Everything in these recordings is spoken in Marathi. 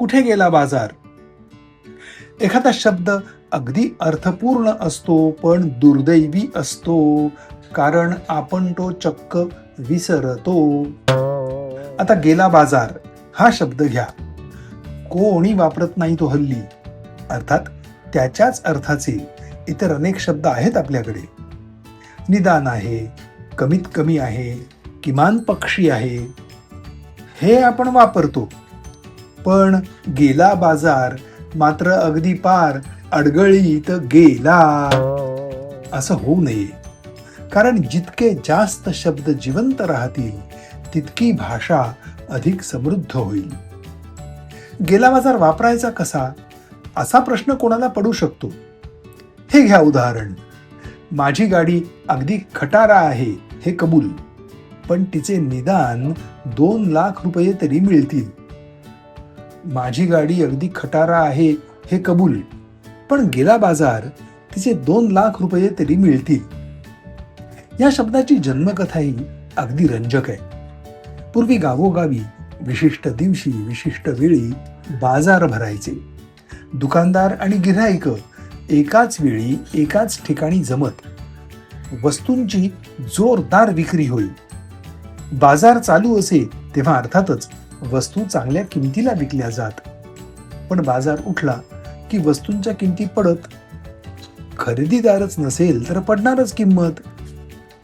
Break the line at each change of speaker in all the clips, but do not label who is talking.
कुठे गेला बाजार. एखादा शब्द अगदी अर्थपूर्ण असतो पण दुर्दैवी असतो, कारण आपण तो चक्क विसरतो. आता गेला बाजार हा शब्द घ्या. कोणी वापरत नाही तो हल्ली. अर्थात त्याच्याच अर्थाचे इतर अनेक शब्द आहेत आपल्याकडे. निदान आहे, कमीत कमी आहे, किमान पक्षी आहे, हे आपण वापरतो. पण गेला बाजार मात्र अगदी पार अडगळीत गेला असं होऊ नये. कारण जितके जास्त शब्द जिवंत राहतील तितकी भाषा अधिक समृद्ध होईल. गेला बाजार वापरायचा कसा, असा प्रश्न कोणाला पडू शकतो. हे घ्या उदाहरण. माझी गाडी अगदी खटारा आहे हे कबूल, पण तिचे निदान 2 लाख रुपये तरी मिळतील. माझी गाडी अगदी खटारा आहे हे कबूल, पण गेला बाजार तिचे 2 लाख रुपये तरी मिळतील. या शब्दाची जन्मकथाही अगदी रंजक आहे. पूर्वी गावोगावी विशिष्ट दिवशी विशिष्ट वेळी बाजार भरायचे. दुकानदार आणि गिऱ्हाईक एकाच वेळी एकाच ठिकाणी जमत. वस्तूंची जोरदार विक्री होईल. बाजार चालू असे तेव्हा अर्थातच वस्तू चांगल्या किमतीला विकल्या जात. पण बाजार उठला की वस्तूंच्या किमती पडत. खरेदीदारच नसेल तर पडणारच किंमत.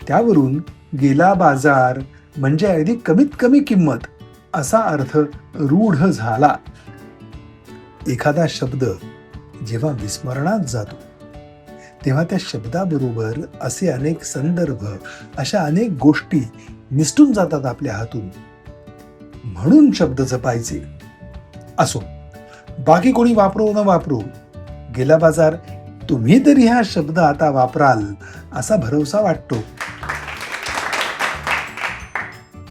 त्यावरून गेला बाजार म्हणजे अगदी कमीत कमी किंमत असा अर्थ रूढ झाला. एखादा शब्द जेव्हा विस्मरणात जातो तेव्हा त्या शब्दाबरोबर असे अनेक संदर्भ, अशा अनेक गोष्टी निसटून जातात आपल्या हातून. म्हणून शब्द जपायचे. असो, बाकी कोणी वापरो न वापरो, गेला बाजार तुम्ही तरी हा शब्द आता वापराल असा भरवसा वाटतो.